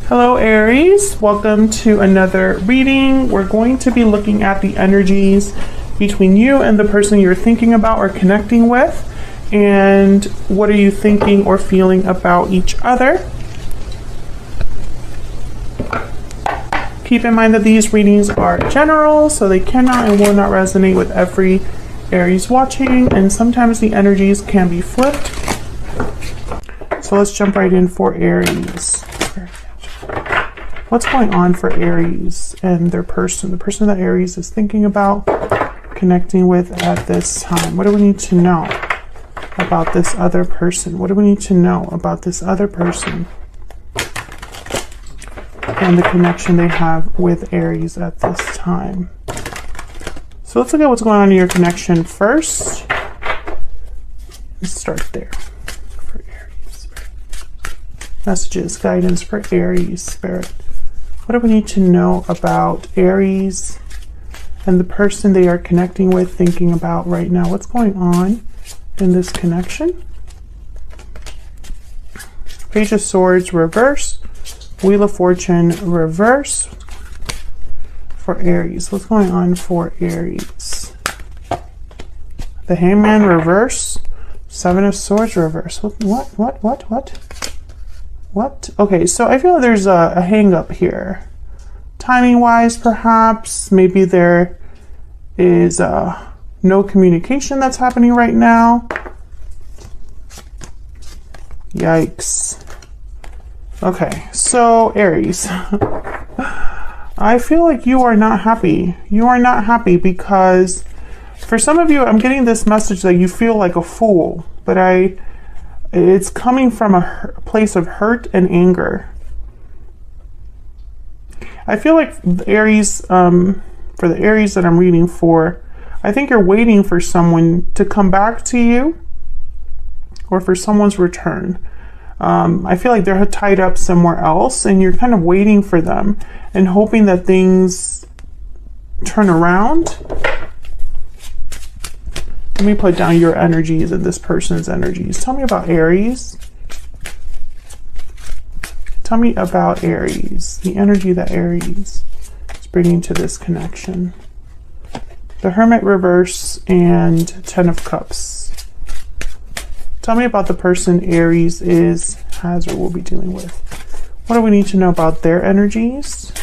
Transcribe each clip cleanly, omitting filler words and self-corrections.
Hello Aries, welcome to another reading. We're going to be looking at the energies between you and the person you're thinking about or connecting with, and what are you thinking or feeling about each other. Keep in mind that these readings are general, so they cannot and will not resonate with every Aries watching, and sometimes the energies can be flipped. So let's jump right in for Aries. What's going on for Aries and their person, the person that Aries is thinking about, connecting with at this time? What do we need to know about this other person? What do we need to know about this other person and the connection they have with Aries at this time? So let's look at what's going on in your connection first. Let's start there for Aries. Messages, guidance for Aries, Spirit. What do we need to know about Aries and the person they are connecting with, thinking about right now? What's going on in this connection? Page of Swords, reverse. Wheel of Fortune, reverse. For Aries, what's going on for Aries? The Hangman, reverse. Seven of Swords, reverse. What? Okay, so I feel like there's a hang up here. Timing wise, perhaps. Maybe there is no communication that's happening right now. Yikes. Okay, so Aries. I feel like you are not happy. You are not happy because for some of you, I'm getting this message that you feel like a fool, but it's coming from a place of hurt and anger. I feel like Aries, for the Aries that I'm reading for, I think you're waiting for someone to come back to you or for someone's return. I feel like they're tied up somewhere else and you're kind of waiting for them and hoping that things turn around. Let me put down your energies and this person's energies. Tell me about Aries. Tell me about Aries, the energy that Aries is bringing to this connection. The Hermit reverse and Ten of Cups. Tell me about the person Aries has or will be dealing with. What do we need to know about their energies?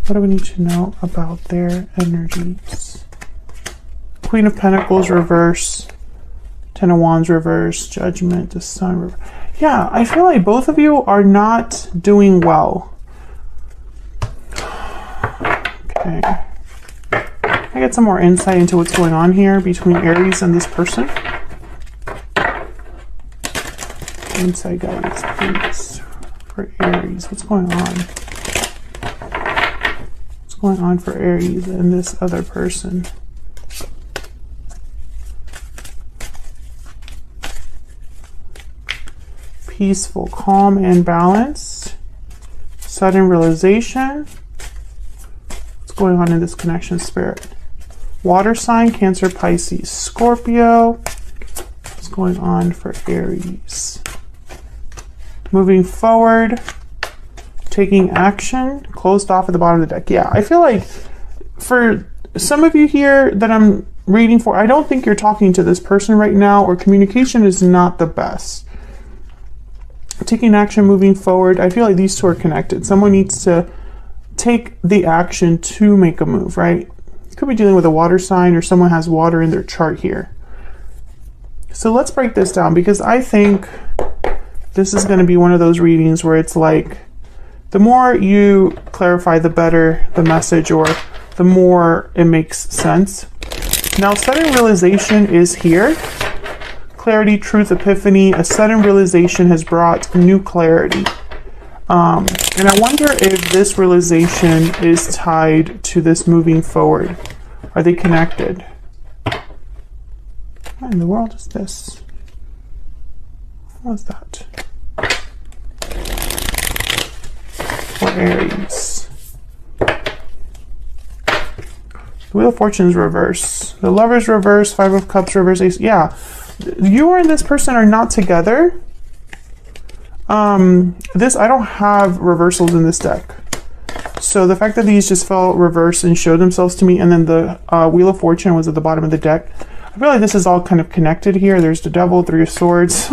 What do we need to know about their energies? Queen of Pentacles reverse, Ten of Wands reverse, Judgment, the Sun reverse. Yeah, I feel like both of you are not doing well. Okay. I get some more insight into what's going on here between Aries and this person. Insight guidance, please, for Aries. What's going on? What's going on for Aries and this other person? Peaceful, calm, and balanced. Sudden realization. What's going on in this connection, Spirit? Water sign, Cancer, Pisces, Scorpio. What's going on for Aries? Moving forward. Taking action. Closed off at the bottom of the deck. Yeah, I feel like for some of you here that I'm reading for, I don't think you're talking to this person right now, or communication is not the best. Taking action, moving forward. I feel like these two are connected. Someone needs to take the action to make a move, right? You could be dealing with a water sign or someone has water in their chart here. So let's break this down, because I think this is going to be one of those readings where it's like the more you clarify, the better the message, or the more it makes sense. Now, sudden realization is here. Clarity, truth, epiphany. A sudden realization has brought new clarity. And I wonder if this realization is tied to this moving forward. Are they connected? What in the world is this? What is that? For Aries. The Wheel of Fortune's reverse. The Lover's reverse. Five of Cups reverse. Ace. Yeah. You and this person are not together. This, I don't have reversals in this deck. So the fact that these just fell reversed and showed themselves to me, and then the Wheel of Fortune was at the bottom of the deck, I feel like this is all kind of connected here. There's the Devil, Three of Swords.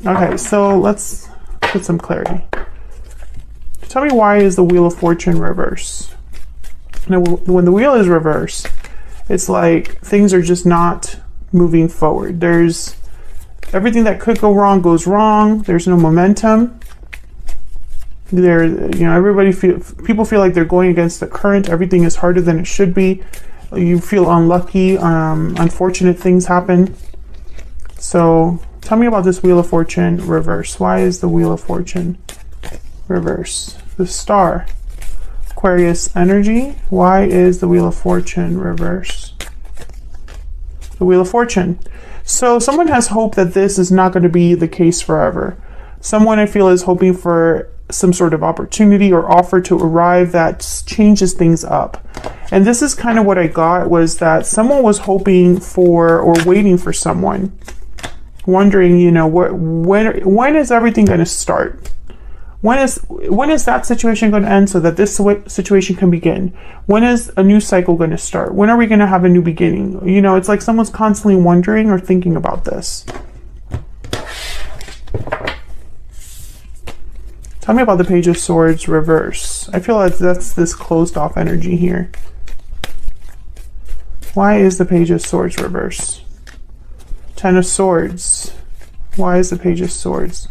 Okay, so let's get some clarity. Tell me, why is the Wheel of Fortune reverse? Now, when the wheel is reversed, it's like things are just not moving forward. There's everything that could go wrong goes wrong. There's no momentum. There, you know, people feel like they're going against the current. Everything is harder than it should be. You feel unlucky. Unfortunate things happen. So tell me about this Wheel of Fortune reverse. Why is the Wheel of Fortune reverse? The Star. Aquarius energy. Why is the Wheel of Fortune reverse? The Wheel of Fortune. So someone has hope that this is not going to be the case forever. Someone, I feel, is hoping for some sort of opportunity or offer to arrive that changes things up. And this is kind of what I got, was that someone was hoping for or waiting for someone, wondering, you know, when is everything going to start? When is that situation going to end so that this situation can begin? When is a new cycle going to start? When are we going to have a new beginning? You know, it's like someone's constantly wondering or thinking about this. Tell me about the Page of Swords reverse. I feel like that's this closed off energy here. Why is the Page of Swords reverse? Ten of Swords. Why is the Page of Swords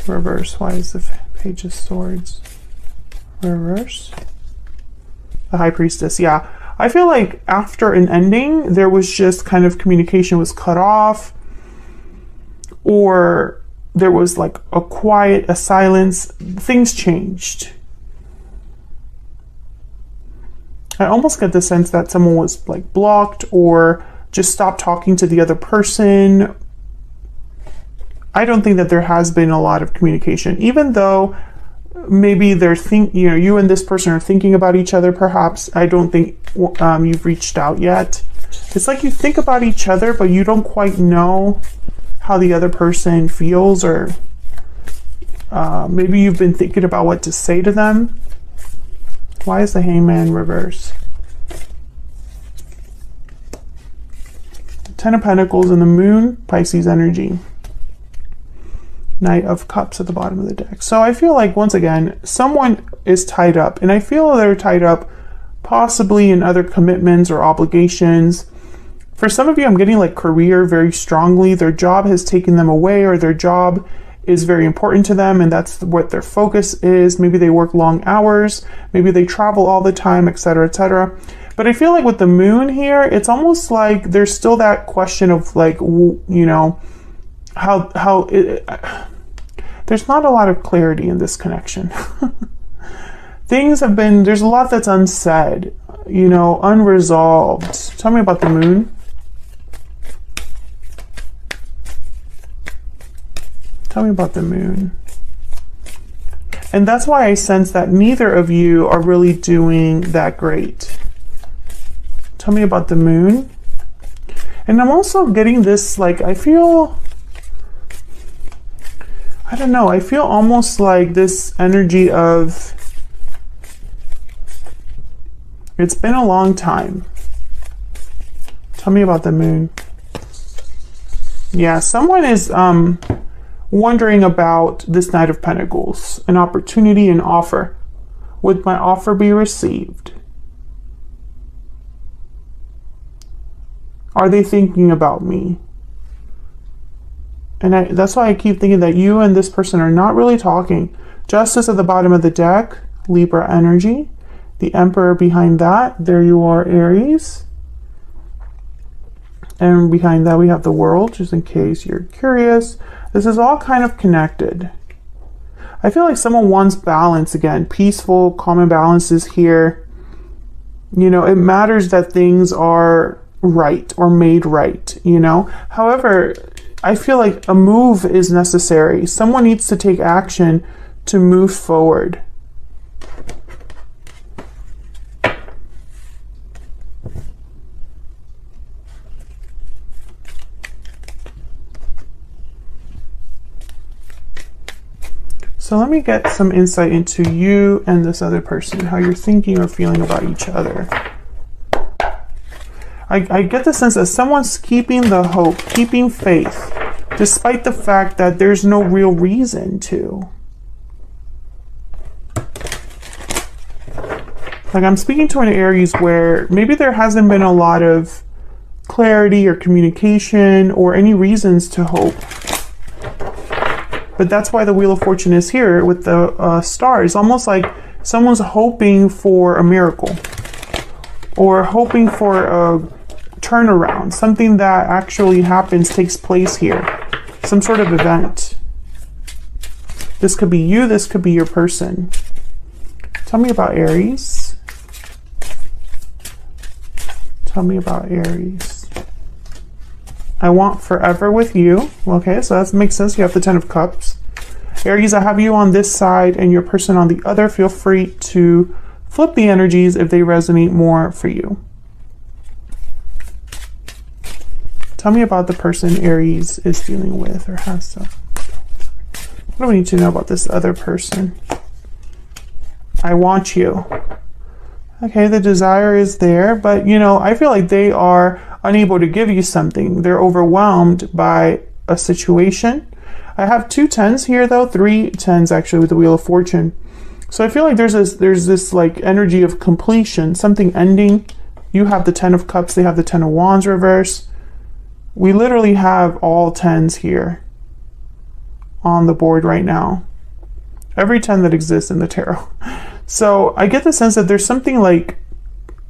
reverse? Why is the Page of Swords reverse? The High Priestess. Yeah, I feel like after an ending, there was just kind of communication was cut off, or there was like a silence. Things changed. I almost get the sense that someone was like blocked or just stopped talking to the other person. I don't think that there has been a lot of communication, even though maybe you and this person are thinking about each other. Perhaps I don't think you've reached out yet. It's like you think about each other, but you don't quite know how the other person feels, or maybe you've been thinking about what to say to them. Why is the Hangman reverse? Ten of Pentacles and the Moon, Pisces energy. Knight of Cups at the bottom of the deck. So I feel like, once again, someone is tied up, and I feel they're tied up possibly in other commitments or obligations. For some of you, I'm getting like career very strongly. Their job has taken them away, or their job is very important to them, and that's what their focus is. Maybe they work long hours, maybe they travel all the time, etc., etc. But I feel like with the Moon here, it's almost like there's still that question of like, you know, there's not a lot of clarity in this connection. There's a lot that's unsaid, you know, unresolved. Tell me about the Moon. Tell me about the Moon. And that's why I sense that neither of you are really doing that great. Tell me about the Moon. And I'm also getting this, like, I don't know, I feel almost like this energy of, it's been a long time. Tell me about the Moon. Yeah, someone is wondering about this Knight of Pentacles, an opportunity, an offer. Would my offer be received? Are they thinking about me? And that's why I keep thinking that you and this person are not really talking. Justice at the bottom of the deck, Libra energy. The Emperor behind that, there you are, Aries. And behind that we have the World, just in case you're curious. This is all kind of connected. I feel like someone wants balance again. Peaceful, calm and balance is here. You know, it matters that things are right or made right, you know. However, I feel like a move is necessary. Someone needs to take action to move forward. So let me get some insight into you and this other person, how you're thinking or feeling about each other. I get the sense that someone's keeping the hope, keeping faith, despite the fact that there's no real reason to. Like, I'm speaking to an Aries where maybe there hasn't been a lot of clarity or communication or any reasons to hope. But that's why the Wheel of Fortune is here with the stars. Almost like someone's hoping for a miracle or hoping for a turnaround. Something that actually happens, takes place here. Some sort of event. This could be you. This could be your person. Tell me about Aries. Tell me about Aries. I want forever with you. Okay, so that makes sense. You have the 10 of Cups. Aries, I have you on this side and your person on the other. Feel free to flip the energies if they resonate more for you. Tell me about the person Aries is dealing with or has some. What do we need to know about this other person? I want you. Okay, the desire is there, but you know, I feel like they are unable to give you something. They're overwhelmed by a situation. I have 2 10s here though, 3 10s actually with the Wheel of Fortune. So I feel like there's this like energy of completion, something ending. You have the 10 of Cups, they have the 10 of Wands reverse. We literally have all 10s here on the board right now. Every 10 that exists in the tarot. So I get the sense that there's something like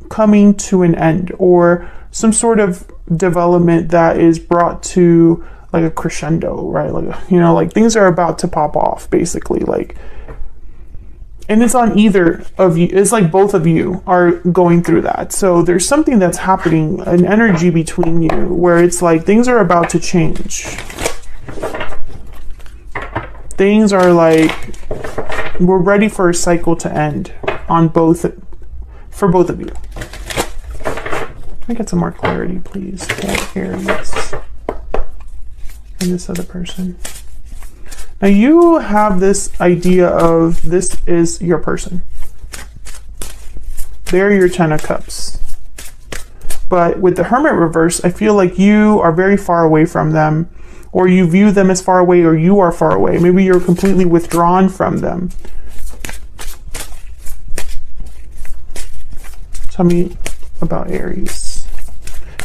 coming to an end or some sort of development that is brought to like a crescendo, right? Like, you know, like things are about to pop off basically, like, and it's on either of you. It's like both of you are going through that. So there's something that's happening, an energy between you where it's like things are about to change. Things are like, we're ready for a cycle to end on both, for both of you. Let me get some more clarity, please, for Aries and this other person. Now you have this idea of this is your person. They're your 10 of Cups. But with the Hermit reverse, I feel like you are very far away from them, or you view them as far away, or you are far away. Maybe you're completely withdrawn from them. Tell me about Aries.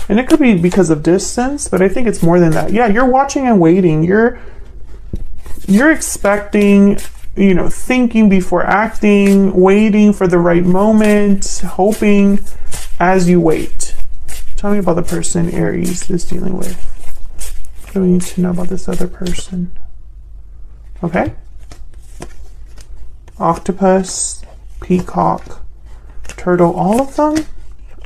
And it could be because of distance, but I think it's more than that. Yeah, you're watching and waiting. You're expecting, you know, thinking before acting, waiting for the right moment, hoping as you wait. Tell me about the person Aries is dealing with. What do we need to know about this other person? Okay. Octopus, peacock, turtle, all of them.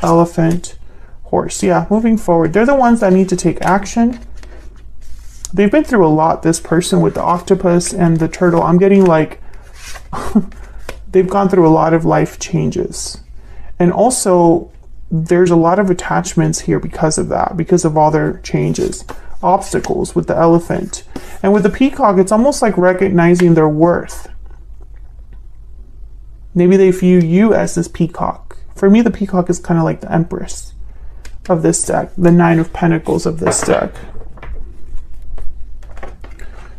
Elephant, horse. Yeah, moving forward. They're the ones that need to take action. They've been through a lot, this person with the octopus and the turtle. I'm getting like, they've gone through a lot of life changes. And also, there's a lot of attachments here because of that, because of all their changes. Obstacles with the elephant. And with the peacock, it's almost like recognizing their worth. Maybe they view you as this peacock. For me, the peacock is kind of like the Empress of this deck, the 9 of Pentacles of this deck.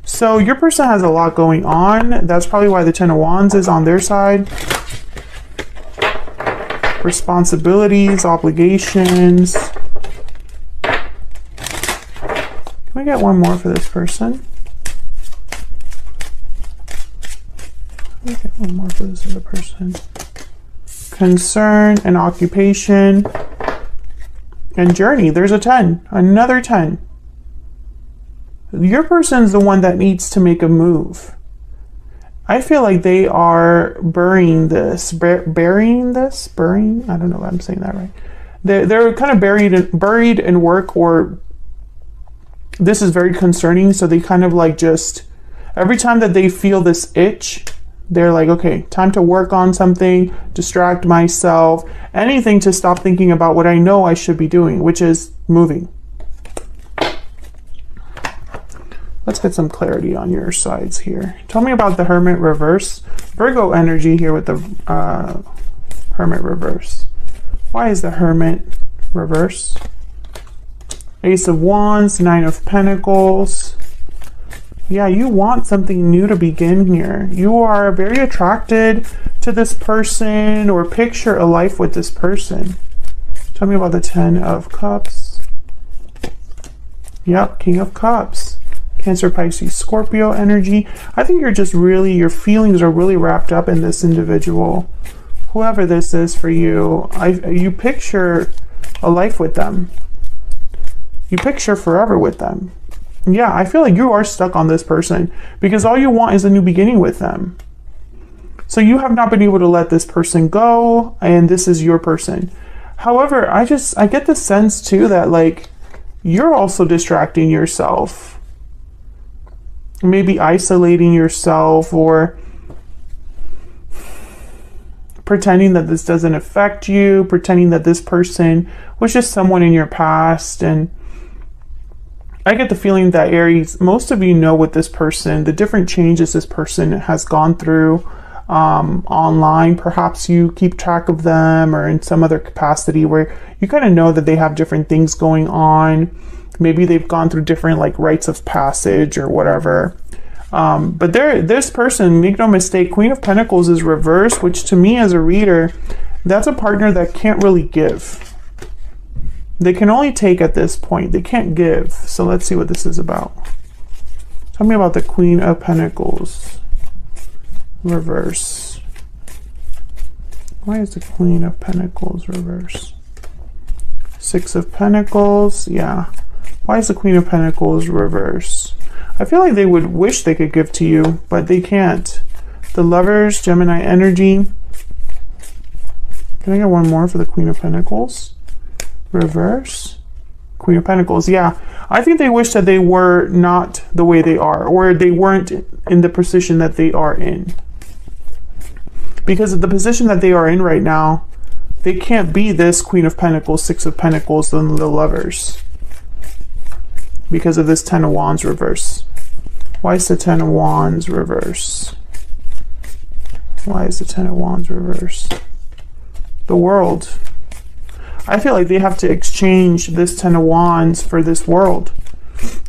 So your person has a lot going on. That's probably why the 10 of Wands is on their side. Responsibilities, obligations. Can we get one more for this person? Can we get one more for this other person? Concern and occupation and journey. There's a 10, another 10. Your person's the one that needs to make a move. I feel like they are burying this, burying. I don't know if I'm saying that right. They're kind of buried in work, or this is very concerning. So they kind of like just, every time that they feel this itch, they're like, okay, time to work on something, distract myself, anything to stop thinking about what I know I should be doing, which is moving. Let's get some clarity on your sides here. Tell me about the Hermit reverse. Virgo energy here with the Hermit reverse. Why is the Hermit reverse? Ace of Wands, Nine of Pentacles. Yeah, you want something new to begin here. You are very attracted to this person or picture a life with this person. Tell me about the Ten of Cups. Yep, King of Cups. Cancer, Pisces, Scorpio energy. I think you're just really, your feelings are really wrapped up in this individual. Whoever this is for you, you picture a life with them. You picture forever with them. Yeah, I feel like you are stuck on this person because all you want is a new beginning with them. So you have not been able to let this person go, and this is your person. However, I get the sense too that like you're also distracting yourself. Maybe isolating yourself or pretending that this doesn't affect you, pretending that this person was just someone in your past. And I get the feeling that Aries, most of you know with this person, the different changes this person has gone through online. Perhaps you keep track of them or in some other capacity where you kind of know that they have different things going on. Maybe they've gone through different like rites of passage or whatever. But this person, make no mistake, Queen of Pentacles is reversed, which to me as a reader, that's a partner that can't really give. They can only take at this point. They can't give. So let's see what this is about. Tell me about the Queen of Pentacles. Reverse. Why is the Queen of Pentacles reverse? Six of Pentacles. Yeah. Why is the Queen of Pentacles reverse? I feel like they would wish they could give to you, but they can't. The Lovers, Gemini energy. Can I get one more for the Queen of Pentacles? Reverse. Queen of Pentacles. Yeah. I think they wish that they were not the way they are, or they weren't in the position that they are in. Because of the position that they are in right now, they can't be this Queen of Pentacles, Six of Pentacles, and the Lovers. Because of this Ten of Wands reverse. Why is the Ten of Wands reverse? Why is the Ten of Wands reverse? The World. I feel like they have to exchange this Ten of Wands for this World.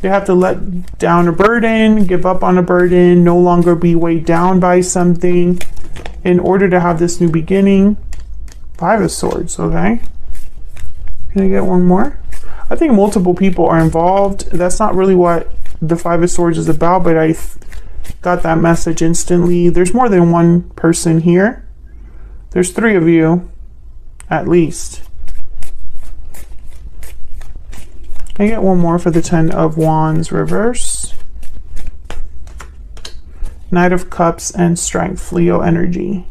They have to let down a burden, give up on a burden, no longer be weighed down by something in order to have this new beginning. Five of Swords, okay. Can I get one more? I think multiple people are involved. That's not really what the Five of Swords is about, but I got that message instantly. There's more than one person here. There's three of you, at least. Can I get one more for the Ten of Wands reverse? Knight of Cups and Strength, Leo energy.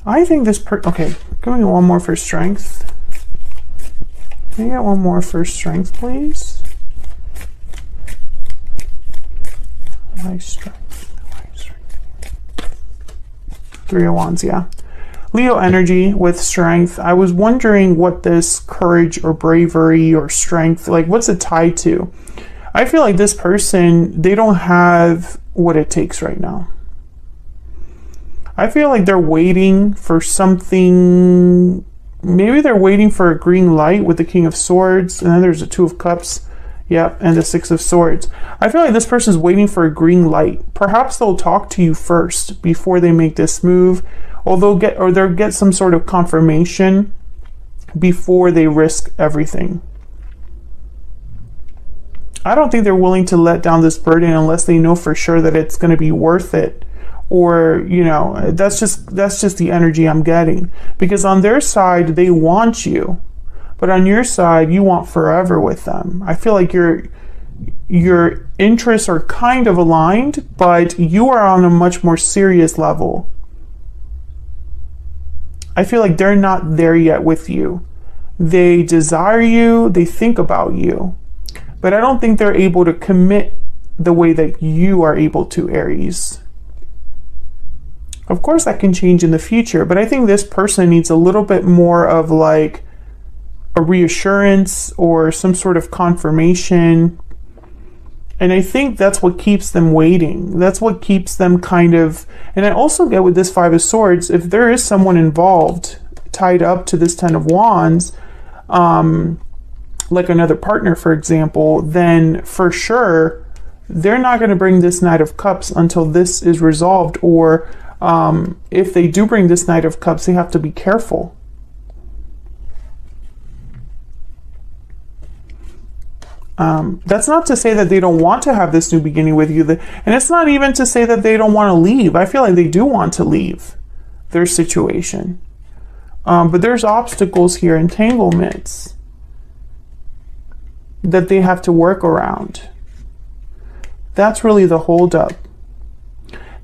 I think this okay, give me one more for Strength. Can I get one more for Strength, please? Why Strength? Why Strength? Three of Wands, yeah. Leo energy with Strength. I was wondering what this courage or bravery or strength, like what's it tied to? I feel like this person, they don't have what it takes right now. I feel like they're waiting for something. Maybe they're waiting for a green light with the King of Swords. And then there's the Two of Cups. Yep. And the Six of Swords. I feel like this person's waiting for a green light. Perhaps they'll talk to you first before they make this move. Or they'll get some sort of confirmation before they risk everything. I don't think they're willing to let down this burden unless they know for sure that it's going to be worth it. Or, you know, that's just the energy I'm getting. Because on their side, they want you. But on your side, you want forever with them. I feel like your interests are kind of aligned, but you are on a much more serious level. I feel like they're not there yet with you. They desire you, they think about you. But I don't think they're able to commit the way that you are able to, Aries. Of course, that can change in the future, but I think this person needs a little bit more of like a reassurance or some sort of confirmation. And I think that's what keeps them waiting. That's what keeps them kind of, and I also get with this Five of Swords, if there is someone involved, tied up to this Ten of Wands, like another partner, for example, then for sure, they're not going to bring this Knight of Cups until this is resolved. Or if they do bring this Knight of Cups, they have to be careful. That's not to say that they don't want to have this new beginning with you. And it's not even to say that they don't want to leave. I feel like they do want to leave their situation. But there's obstacles here, entanglements that they have to work around. That's really the holdup.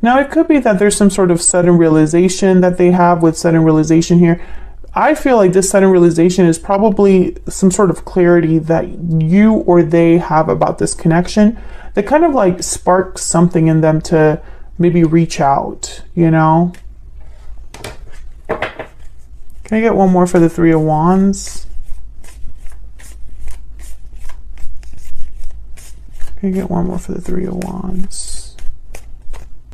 Now, it could be that there's some sort of sudden realization that they have with sudden realization here. I feel like this sudden realization is probably some sort of clarity that you or they have about this connection that kind of like sparks something in them to maybe reach out, you know? Can I get one more for the Three of Wands? Can I get one more for the Three of Wands?